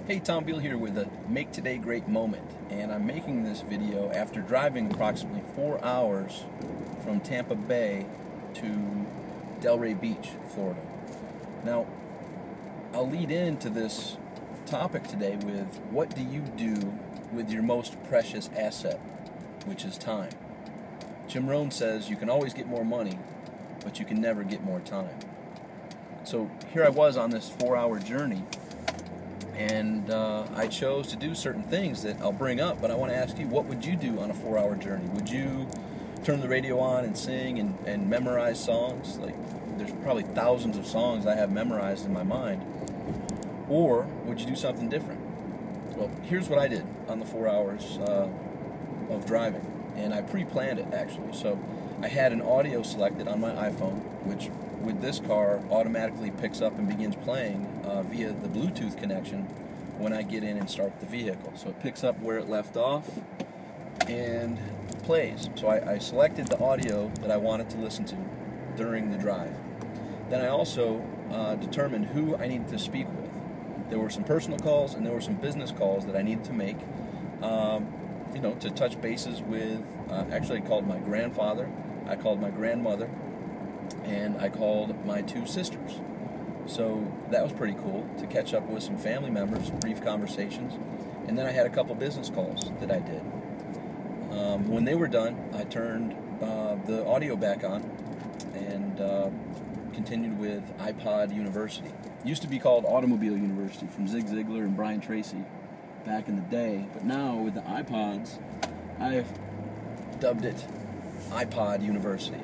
Hey, Tom Beal here with a Make Today Great moment, and I'm making this video after driving approximately 4 hours from Tampa Bay to Delray Beach, Florida. Now, I'll lead into this topic today with what do you do with your most precious asset, which is time. Jim Rohn says you can always get more money, but you can never get more time. So here I was on this 4-hour journey, and I chose to do certain things that I'll bring up, but I want to ask you, what would you do on a 4-hour journey? Would you turn the radio on and sing and memorize songs? Like, there's probably thousands of songs I have memorized in my mind. Or would you do something different? Well, here's what I did on the 4 hours of driving, and I pre-planned it actually. So I had an audio selected on my iPhone, which with this car automatically picks up and begins playing via the Bluetooth connection when I get in and start the vehicle. So it picks up where it left off and plays. So I selected the audio that I wanted to listen to during the drive. Then I also determined who I needed to speak with. There were some personal calls and there were some business calls that I needed to make, to touch bases with. Actually, I called my grandfather, I called my grandmother, and I called my 2 sisters. So that was pretty cool to catch up with some family members, brief conversations, and then I had a couple business calls that I did. When they were done, I turned the audio back on and continued with iPod University. It used to be called Automobile University from Zig Ziglar and Brian Tracy back in the day, but now with the iPods, I've dubbed it iPod University.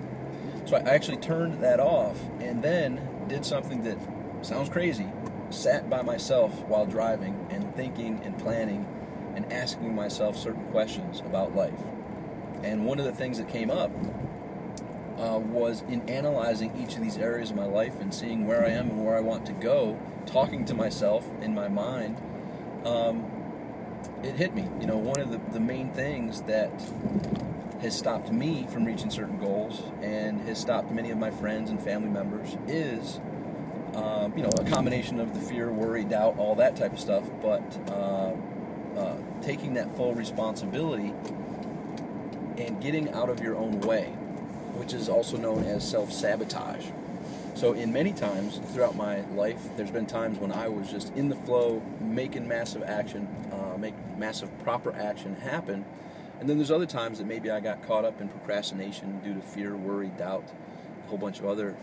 So I actually turned that off and then did something that sounds crazy. Sat by myself while driving and thinking and planning and asking myself certain questions about life. And one of the things that came up was in analyzing each of these areas of my life and seeing where I am and where I want to go, talking to myself in my mind, it hit me. One of the main things that has stopped me from reaching certain goals and has stopped many of my friends and family members is, a combination of the fear, worry, doubt, all that type of stuff, but taking that full responsibility and getting out of your own way, which is also known as self-sabotage. So in many times throughout my life, there's been times when I was just in the flow, making massive action, make massive proper action happen. And then there's other times that maybe I got caught up in procrastination due to fear, worry, doubt, a whole bunch of other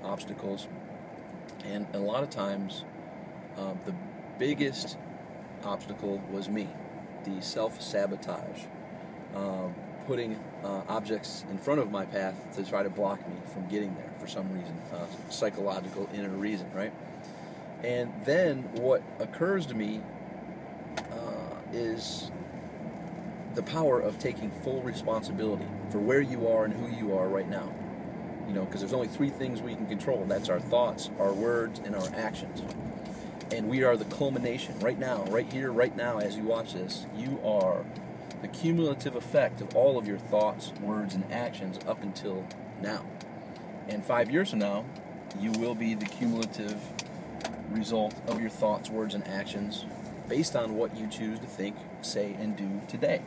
obstacles. And a lot of times, the biggest obstacle was me, the self-sabotage, putting objects in front of my path to try to block me from getting there for some reason, psychological inner reason, right? And then what occurs to me is the power of taking full responsibility for where you are and who you are right now. Because there's only 3 things we can control. That's our thoughts, our words, and our actions. And we are the culmination right now, right here, right now, as you watch this. You are the cumulative effect of all of your thoughts, words, and actions up until now. And 5 years from now, you will be the cumulative result of your thoughts, words, and actions based on what you choose to think, say, and do today.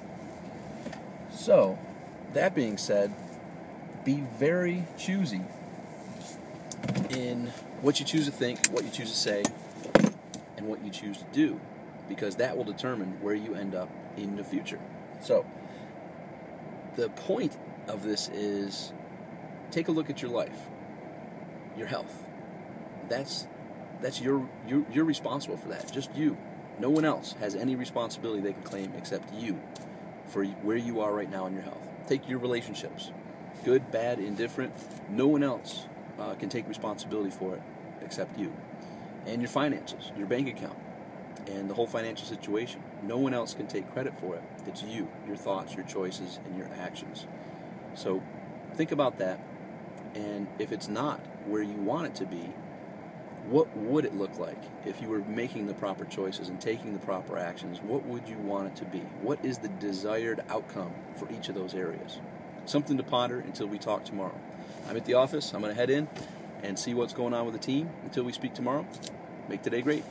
So, that being said, be very choosy in what you choose to think, what you choose to say, and what you choose to do, because that will determine where you end up in the future. So, the point of this is, take a look at your life, your health. That's you're responsible for that, just you. No one else has any responsibility they can claim except you for where you are right now in your health. Take your relationships, good, bad, indifferent. No one else can take responsibility for it except you. And your finances, your bank account, and the whole financial situation. No one else can take credit for it. It's you, your thoughts, your choices, and your actions. So think about that, and if it's not where you want it to be, what would it look like if you were making the proper choices and taking the proper actions? What would you want it to be? What is the desired outcome for each of those areas? Something to ponder until we talk tomorrow. I'm at the office. I'm going to head in and see what's going on with the team. Until we speak tomorrow, make today great.